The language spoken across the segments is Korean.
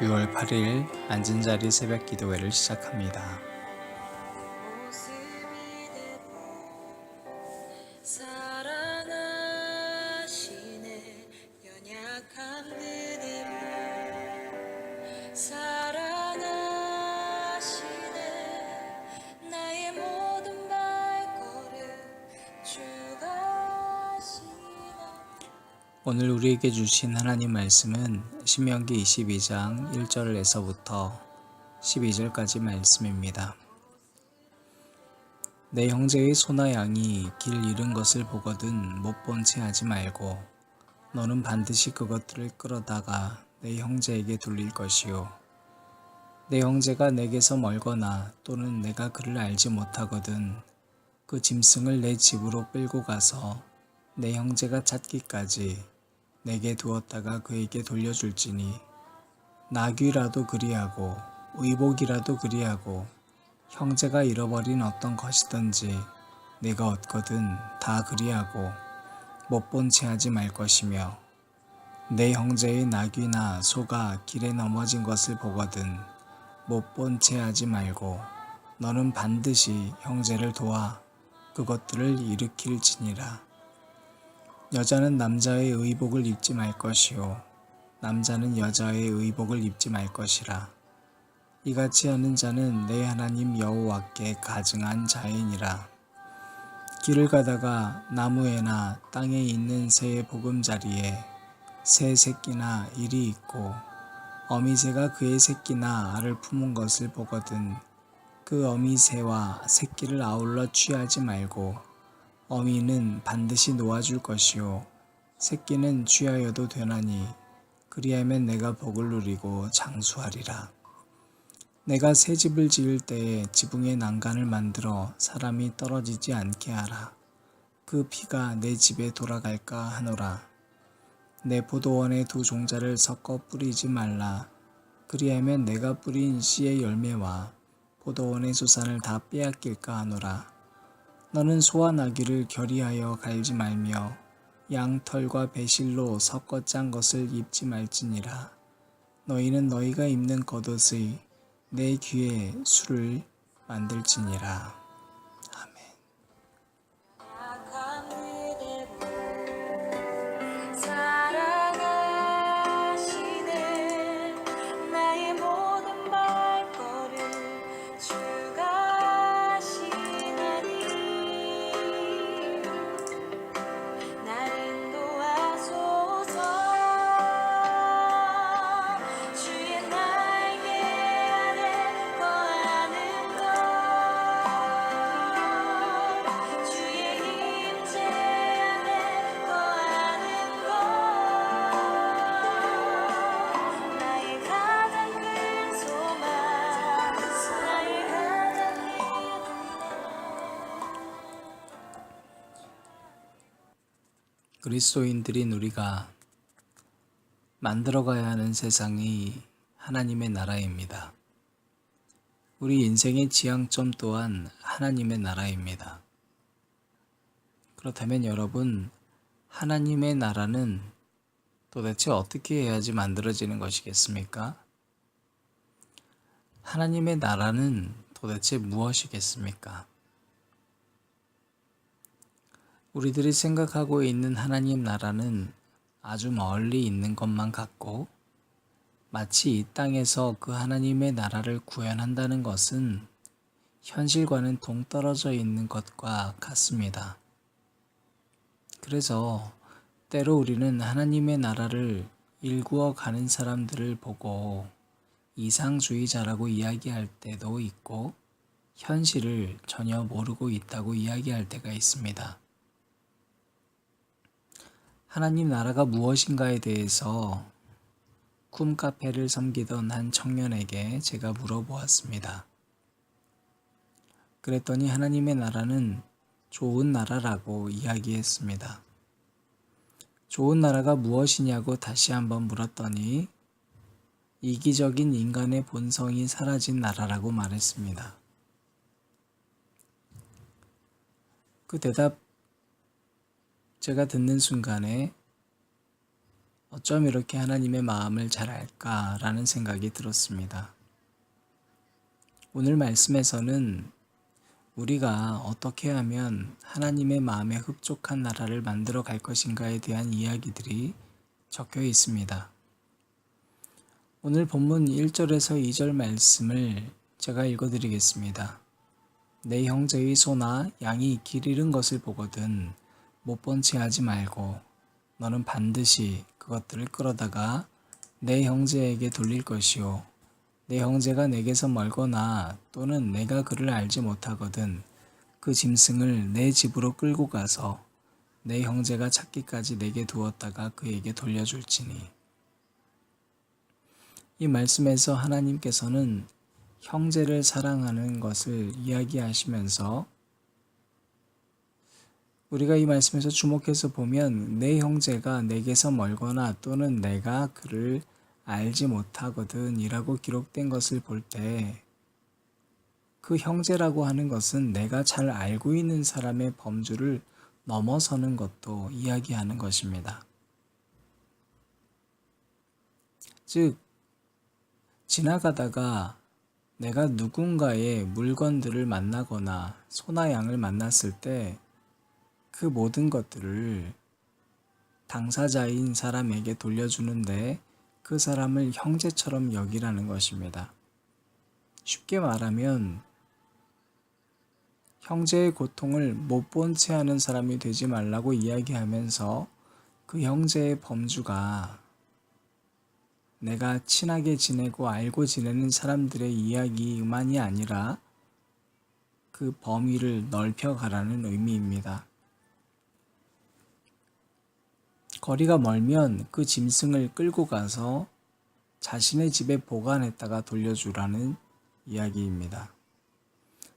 6월 8일 앉은자리 새벽 기도회를 시작합니다. 사랑하시네 연약한 그대를 사랑하시네 나의 모든 발걸음 주가 하시나. 오늘 우리에게 주신 하나님 말씀은 신명기 22장 1절에서부터 12절까지 말씀입니다. 내 형제의 소나 양이 길 잃은 것을 보거든 못 본 채 하지 말고 너는 반드시 그것들을 끌어다가 내 형제에게 돌릴 것이요. 내 형제가 내게서 멀거나 또는 내가 그를 알지 못하거든 그 짐승을 내 집으로 끌고 가서 내 형제가 찾기까지 내게 두었다가 그에게 돌려줄지니 나귀라도 그리하고 의복이라도 그리하고 형제가 잃어버린 어떤 것이든지 내가 얻거든 다 그리하고 못 본 채 하지 말 것이며 내 형제의 나귀나 소가 길에 넘어진 것을 보거든 못 본 채 하지 말고 너는 반드시 형제를 도와 그것들을 일으킬지니라. 여자는 남자의 의복을 입지 말 것이요 남자는 여자의 의복을 입지 말 것이라. 이같이 하는 자는 내 하나님 여호와께 가증한 자이니라. 길을 가다가 나무에나 땅에 있는 새의 보금자리에 새 새끼나 일이 있고 어미새가 그의 새끼나 알을 품은 것을 보거든 그 어미새와 새끼를 아울러 취하지 말고 어미는 반드시 놓아줄 것이요 새끼는 취하여도 되나니 그리하면 내가 복을 누리고 장수하리라. 내가 새 집을 지을 때에 지붕에 난간을 만들어 사람이 떨어지지 않게 하라. 그 피가 내 집에 돌아갈까 하노라. 내 포도원에 두 종자를 섞어 뿌리지 말라. 그리하면 내가 뿌린 씨의 열매와 포도원의 수산을 다 빼앗길까 하노라. 너는 소와 나귀를 결의하여 갈지 말며 양털과 배실로 섞어 짠 것을 입지 말지니라. 너희는 너희가 입는 겉옷의 내 귀에 술을 만들지니라. 아멘. 약한 그대를 사랑하시네 나의 모든 발걸음 주가 하시나니. 나를 도와소서 주의 날개 아래 거하는 것 주의 임재 안에 거하는 것 나의 가장 큰 소망 나의 가장 큰 그리스도인들인 우리가 만들어가야 하는 세상이 하나님의 나라입니다. 우리 인생의 지향점 또한 하나님의 나라입니다. 그렇다면 여러분, 하나님의 나라는 도대체 어떻게 해야지 만들어지는 것이겠습니까? 하나님의 나라는 도대체 무엇이겠습니까? 우리들이 생각하고 있는 하나님 나라는 아주 멀리 있는 것만 같고 마치 이 땅에서 그 하나님의 나라를 구현한다는 것은 현실과는 동떨어져 있는 것과 같습니다. 그래서 때로 우리는 하나님의 나라를 일구어 가는 사람들을 보고 이상주의자라고 이야기할 때도 있고 현실을 전혀 모르고 있다고 이야기할 때가 있습니다. 하나님 나라가 무엇인가에 대해서 쿰카페를 섬기던 한 청년에게 제가 물어보았습니다. 그랬더니 하나님의 나라는 좋은 나라라고 이야기했습니다. 좋은 나라가 무엇이냐고 다시 한번 물었더니 이기적인 인간의 본성이 사라진 나라라고 말했습니다. 그 대답 제가 듣는 순간에 어쩜 이렇게 하나님의 마음을 잘 알까라는 생각이 들었습니다. 오늘 말씀에서는 우리가 어떻게 하면 하나님의 마음에 흡족한 나라를 만들어 갈 것인가에 대한 이야기들이 적혀 있습니다. 오늘 본문 1절에서 2절 말씀을 제가 읽어드리겠습니다. 내 형제의 소나 양이 길 잃은 것을 보거든 못 본 채 하지 말고 너는 반드시 그것들을 끌어다가 내 형제에게 돌릴 것이요 내 형제가 내게서 멀거나 또는 내가 그를 알지 못하거든 그 짐승을 내 집으로 끌고 가서 내 형제가 찾기까지 내게 두었다가 그에게 돌려줄지니. 이 말씀에서 하나님께서는 형제를 사랑하는 것을 이야기하시면서 우리가 이 말씀에서 주목해서 보면 내 형제가 내게서 멀거나 또는 내가 그를 알지 못하거든 이라고 기록된 것을 볼 때 그 형제라고 하는 것은 내가 잘 알고 있는 사람의 범주를 넘어서는 것도 이야기하는 것입니다. 즉, 지나가다가 내가 누군가의 물건들을 만나거나 소나 양을 만났을 때 그 모든 것들을 당사자인 사람에게 돌려주는데 그 사람을 형제처럼 여기라는 것입니다. 쉽게 말하면 형제의 고통을 못 본 채 하는 사람이 되지 말라고 이야기하면서 그 형제의 범주가 내가 친하게 지내고 알고 지내는 사람들의 이야기만이 아니라 그 범위를 넓혀가라는 의미입니다. 거리가 멀면 그 짐승을 끌고 가서 자신의 집에 보관했다가 돌려주라는 이야기입니다.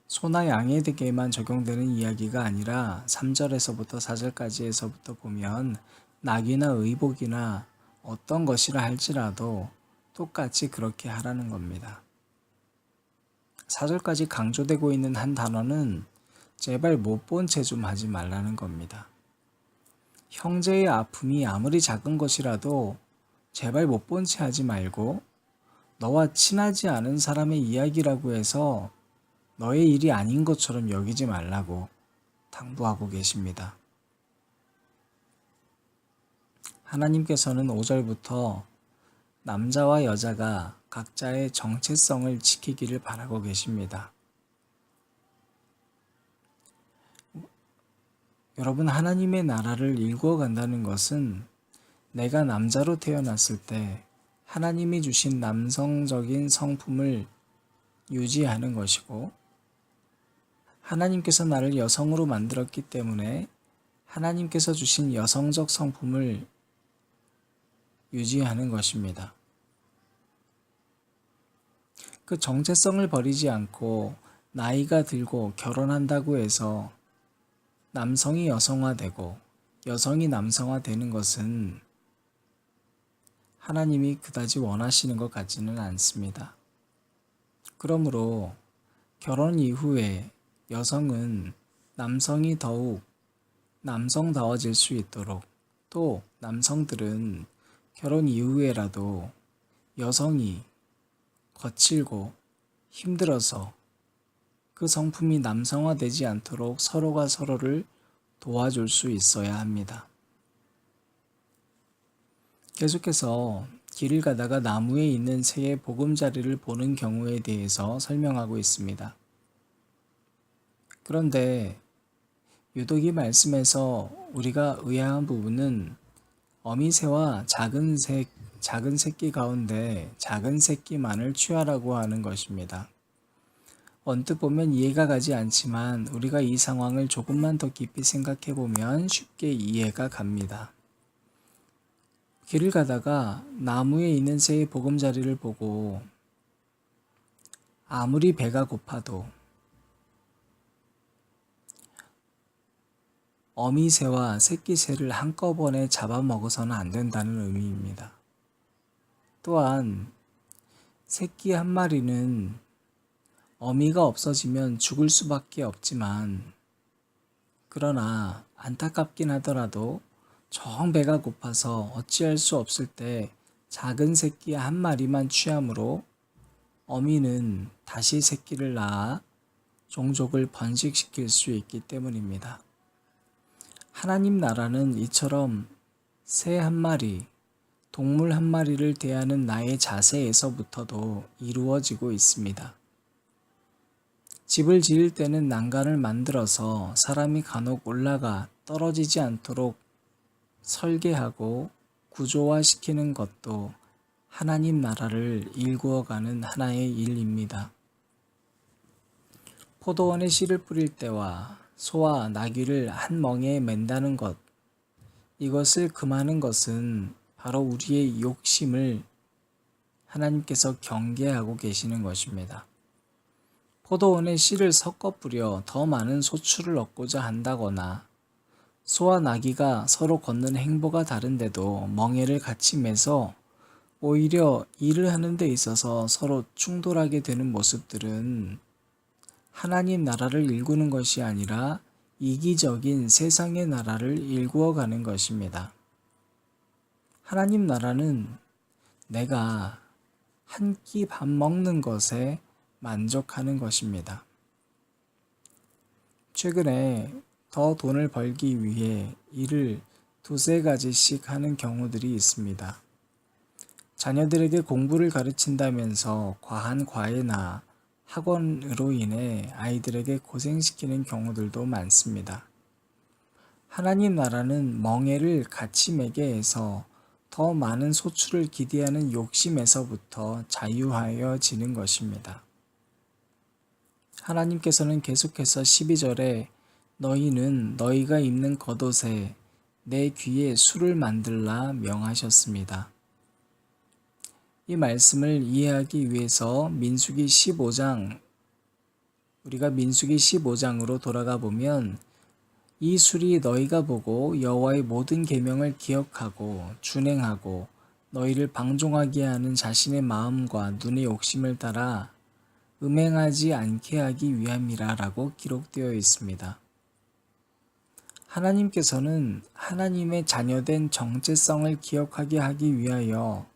소나 양에게만 적용되는 이야기가 아니라 3절에서부터 4절까지에서부터 보면 낙이나 의복이나 어떤 것이라 할지라도 똑같이 그렇게 하라는 겁니다. 4절까지 강조되고 있는 한 단어는 제발 못 본 채 좀 하지 말라는 겁니다. 형제의 아픔이 아무리 작은 것이라도 제발 못 본 채 하지 말고 너와 친하지 않은 사람의 이야기라고 해서 너의 일이 아닌 것처럼 여기지 말라고 당부하고 계십니다. 하나님께서는 5절부터 남자와 여자가 각자의 정체성을 지키기를 바라고 계십니다. 여러분, 하나님의 나라를 일구어 간다는 것은 내가 남자로 태어났을 때 하나님이 주신 남성적인 성품을 유지하는 것이고 하나님께서 나를 여성으로 만들었기 때문에 하나님께서 주신 여성적 성품을 유지하는 것입니다. 그 정체성을 버리지 않고 나이가 들고 결혼한다고 해서 남성이 여성화되고 여성이 남성화되는 것은 하나님이 그다지 원하시는 것 같지는 않습니다. 그러므로 결혼 이후에 여성은 남성이 더욱 남성다워질 수 있도록 또 남성들은 결혼 이후에라도 여성이 거칠고 힘들어서 그 성품이 남성화되지 않도록 서로가 서로를 도와줄 수 있어야 합니다. 계속해서 길을 가다가 나무에 있는 새의 보금자리를 보는 경우에 대해서 설명하고 있습니다. 그런데 유독 이 말씀에서 우리가 의아한 부분은 어미새와 작은 새끼 가운데 작은 새끼만을 취하라고 하는 것입니다. 언뜻 보면 이해가 가지 않지만 우리가 이 상황을 조금만 더 깊이 생각해 보면 쉽게 이해가 갑니다. 길을 가다가 나무에 있는 새의 보금자리를 보고 아무리 배가 고파도 어미새와 새끼새를 한꺼번에 잡아먹어서는 안 된다는 의미입니다. 또한 새끼 한 마리는 어미가 없어지면 죽을 수밖에 없지만 그러나 안타깝긴 하더라도 정 배가 고파서 어찌할 수 없을 때 작은 새끼 한 마리만 취함으로 어미는 다시 새끼를 낳아 종족을 번식시킬 수 있기 때문입니다. 하나님 나라는 이처럼 새 한 마리, 동물 한 마리를 대하는 나의 자세에서부터도 이루어지고 있습니다. 집을 지을 때는 난간을 만들어서 사람이 간혹 올라가 떨어지지 않도록 설계하고 구조화시키는 것도 하나님 나라를 일구어가는 하나의 일입니다. 포도원에 씨를 뿌릴 때와 소와 나귀를 한 멍에에 맨다는 것, 이것을 금하는 것은 바로 우리의 욕심을 하나님께서 경계하고 계시는 것입니다. 포도원에 씨를 섞어 뿌려 더 많은 소출을 얻고자 한다거나 소와 나귀가 서로 걷는 행보가 다른데도 멍에를 같이 매서 오히려 일을 하는 데 있어서 서로 충돌하게 되는 모습들은 하나님 나라를 일구는 것이 아니라 이기적인 세상의 나라를 일구어 가는 것입니다. 하나님 나라는 내가 한 끼 밥 먹는 것에 만족하는 것입니다. 최근에 더 돈을 벌기 위해 일을 두세 가지씩 하는 경우들이 있습니다. 자녀들에게 공부를 가르친다면서 과한 과외나 학원으로 인해 아이들에게 고생시키는 경우들도 많습니다. 하나님 나라는 멍에를 같이 매게 해서 더 많은 소출을 기대하는 욕심에서부터 자유하여지는 것입니다. 하나님께서는 계속해서 12절에 너희는 너희가 입는 겉옷에 내 귀에 술을 만들라 명하셨습니다. 이 말씀을 이해하기 위해서 우리가 민수기 15장으로 돌아가 보면 이 술이 너희가 보고 여호와의 모든 계명을 기억하고 준행하고 너희를 방종하게 하는 자신의 마음과 눈의 욕심을 따라 음행하지 않게 하기 위함이라 라고 기록되어 있습니다. 하나님께서는 하나님의 자녀된 정체성을 기억하게 하기 위하여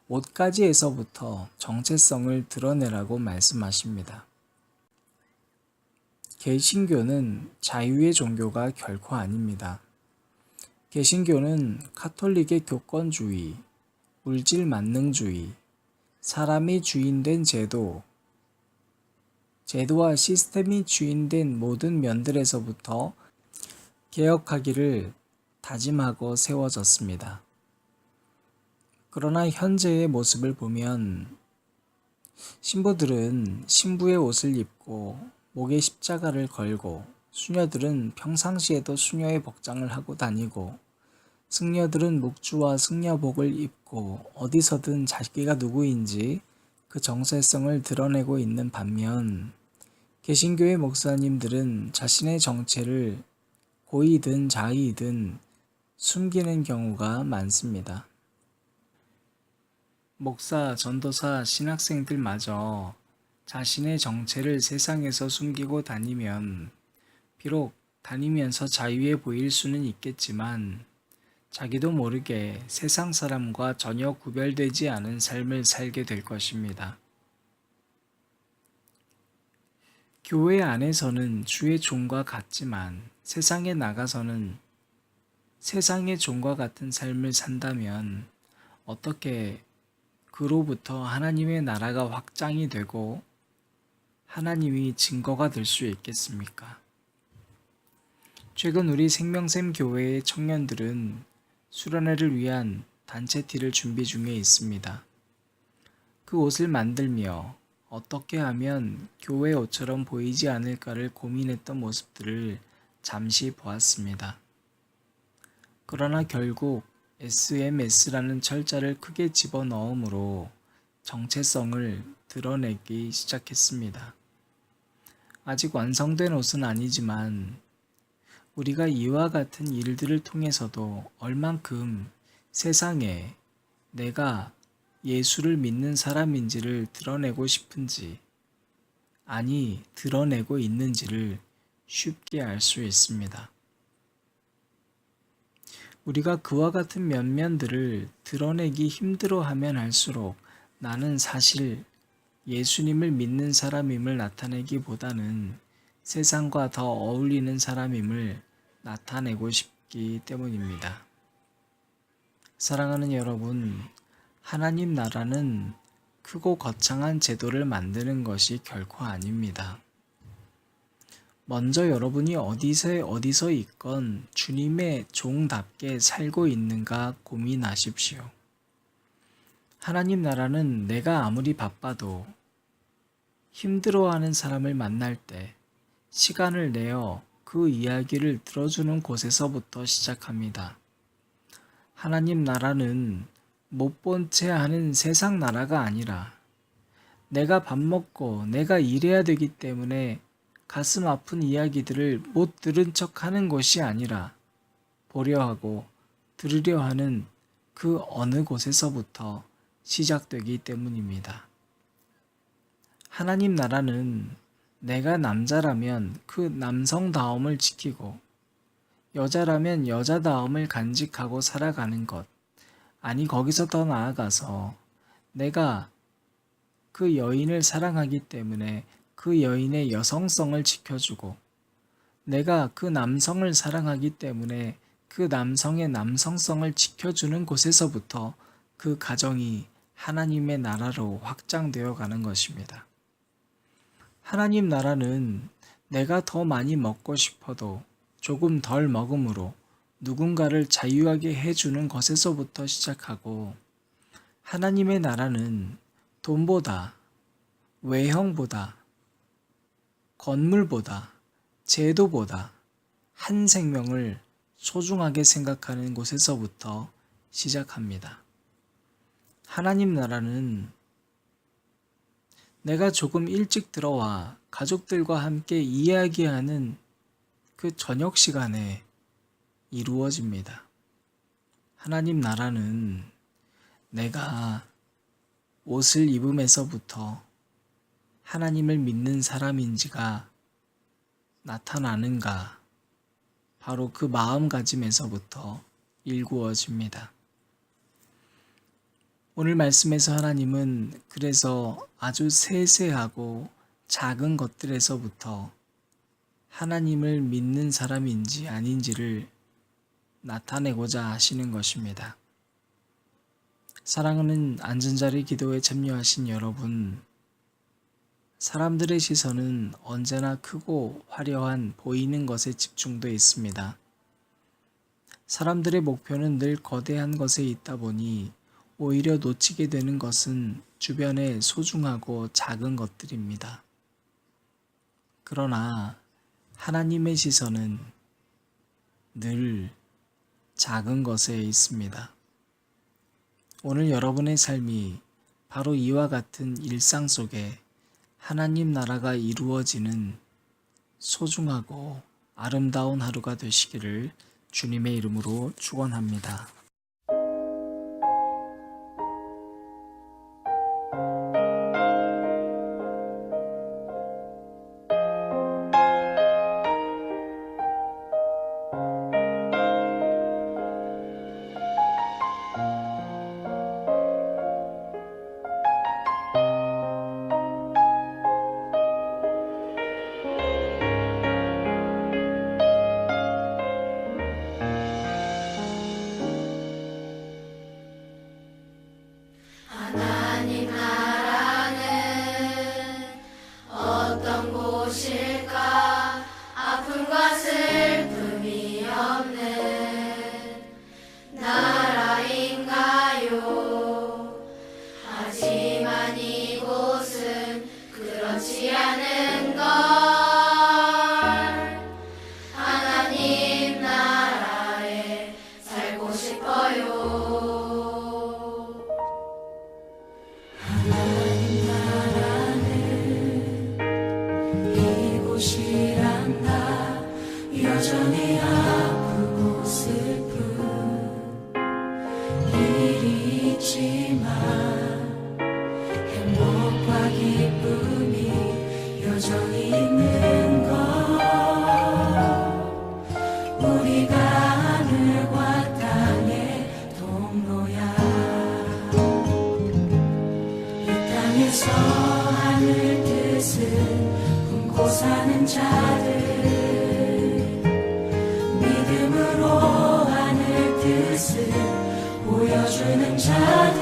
옷가지에서부터 정체성을 드러내라고 말씀하십니다. 개신교는 자유의 종교가 결코 아닙니다. 개신교는 카톨릭의 교권주의, 물질 만능주의, 사람이 주인된 제도와 시스템이 주인된 모든 면들에서부터 개혁하기를 다짐하고 세워졌습니다. 그러나 현재의 모습을 보면 신부들은 신부의 옷을 입고 목에 십자가를 걸고 수녀들은 평상시에도 수녀의 복장을 하고 다니고 승려들은 묵주와 승려복을 입고 어디서든 자기가 누구인지 그 정체성을 드러내고 있는 반면 개신교의 목사님들은 자신의 정체를 고이든 자이든 숨기는 경우가 많습니다. 목사, 전도사, 신학생들마저 자신의 정체를 세상에서 숨기고 다니면 비록 다니면서 자유해 보일 수는 있겠지만 자기도 모르게 세상 사람과 전혀 구별되지 않은 삶을 살게 될 것입니다. 교회 안에서는 주의 종과 같지만 세상에 나가서는 세상의 종과 같은 삶을 산다면 어떻게 그로부터 하나님의 나라가 확장이 되고 하나님이 증거가 될 수 있겠습니까? 최근 우리 생명샘 교회의 청년들은 수련회를 위한 단체티를 준비 중에 있습니다. 그 옷을 만들며 어떻게 하면 교회 옷처럼 보이지 않을까를 고민했던 모습들을 잠시 보았습니다. 그러나 결국 SMS라는 철자를 크게 집어넣음으로 정체성을 드러내기 시작했습니다. 아직 완성된 옷은 아니지만 우리가 이와 같은 일들을 통해서도 얼만큼 세상에 내가 예수를 믿는 사람인지를 드러내고 싶은지, 아니 드러내고 있는지를 쉽게 알 수 있습니다. 우리가 그와 같은 면면들을 드러내기 힘들어하면 할수록 나는 사실 예수님을 믿는 사람임을 나타내기보다는 세상과 더 어울리는 사람임을 나타내고 싶기 때문입니다. 사랑하는 여러분, 하나님 나라는 크고 거창한 제도를 만드는 것이 결코 아닙니다. 먼저 여러분이 어디서 있건 주님의 종답게 살고 있는가 고민하십시오. 하나님 나라는 내가 아무리 바빠도 힘들어하는 사람을 만날 때 시간을 내어 그 이야기를 들어주는 곳에서부터 시작합니다. 하나님 나라는 못 본 채 하는 세상 나라가 아니라 내가 밥 먹고 내가 일해야 되기 때문에 가슴 아픈 이야기들을 못 들은 척 하는 것이 아니라 보려 하고 들으려 하는 그 어느 곳에서부터 시작되기 때문입니다. 하나님 나라는 내가 남자라면 그 남성다움을 지키고 여자라면 여자다움을 간직하고 살아가는 것, 아니 거기서 더 나아가서 내가 그 여인을 사랑하기 때문에 그 여인의 여성성을 지켜주고 내가 그 남성을 사랑하기 때문에 그 남성의 남성성을 지켜주는 곳에서부터 그 가정이 하나님의 나라로 확장되어 가는 것입니다. 하나님 나라는 내가 더 많이 먹고 싶어도 조금 덜 먹음으로 누군가를 자유하게 해주는 것에서부터 시작하고 하나님의 나라는 돈보다, 외형보다, 건물보다, 제도보다 한 생명을 소중하게 생각하는 곳에서부터 시작합니다. 하나님 나라는 내가 조금 일찍 들어와 가족들과 함께 이야기하는 그 저녁 시간에 이루어집니다. 하나님 나라는 내가 옷을 입음에서부터 하나님을 믿는 사람인지가 나타나는가, 바로 그 마음가짐에서부터 일구어집니다. 오늘 말씀에서 하나님은 그래서 아주 세세하고 작은 것들에서부터 하나님을 믿는 사람인지 아닌지를 나타내고자 하시는 것입니다. 사랑하는 안전자리 기도에 참여하신 여러분, 사람들의 시선은 언제나 크고 화려한 보이는 것에 집중되어 있습니다. 사람들의 목표는 늘 거대한 것에 있다 보니 오히려 놓치게 되는 것은 주변의 소중하고 작은 것들입니다. 그러나 하나님의 시선은 늘 작은 것에 있습니다. 오늘 여러분의 삶이 바로 이와 같은 일상 속에 하나님 나라가 이루어지는 소중하고 아름다운 하루가 되시기를 주님의 이름으로 축원합니다. 하늘 뜻을 품고 사는 자들, 믿음으로 하늘 뜻을 보여주는 자들,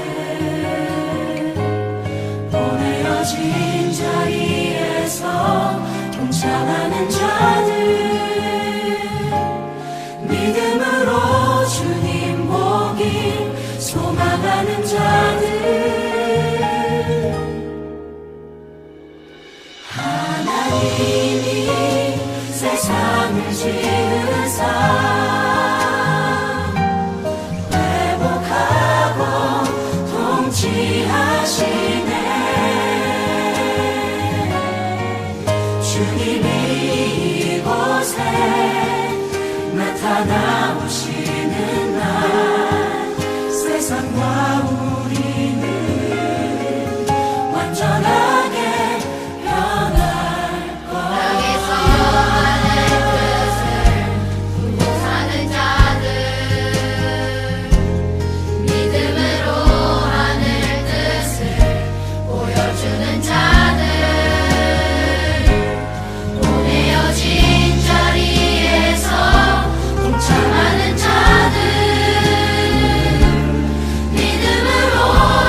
보내어진 자리에서 동참하는 자들, 믿음으로 주님 보길 소망하는 자들, 하나님이 세상을 지으사 회복하고 통치하시네. 주님이 이곳에 나타나오시는 날, 세상과 우리는 완전하게 변할 땅에서 하늘 뜻을 품고 사는 자들, 믿음으로 하늘 뜻을 보여주는 자들, 보내어진 자리에서 동참하는 자들, 믿음으로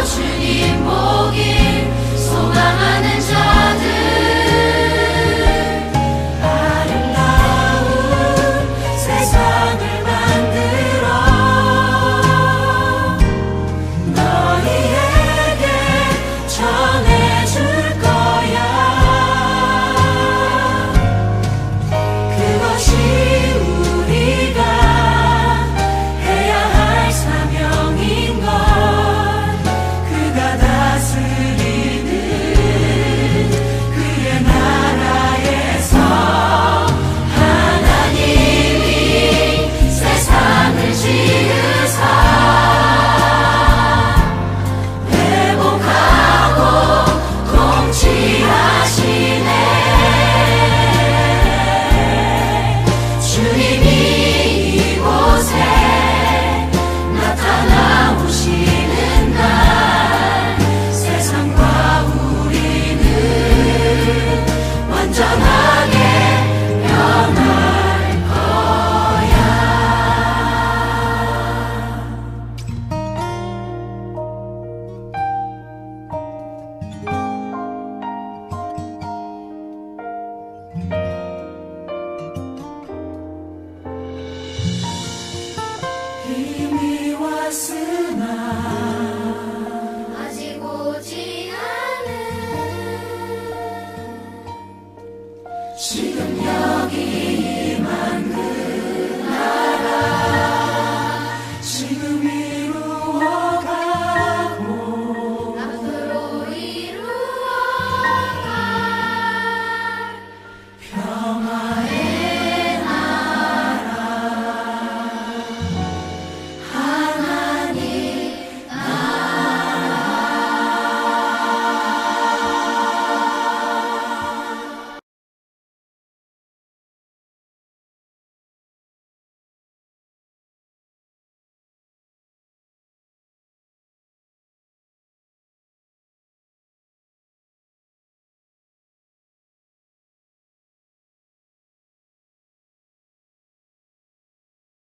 주님 보길 소망하는 자들, 아름다운 세상을 만들어 너희에게 전해줄 거야. 그것이 우리가 해야 할 사명인 걸, 그가 다스리는 그의 나라에서 하나님이 세상을 지으사 회복하고 통치하시네. 주님이 이곳에 나타나오시는 날, 세상과 우리는 완전하게 변할 거야. 힘이 왔으면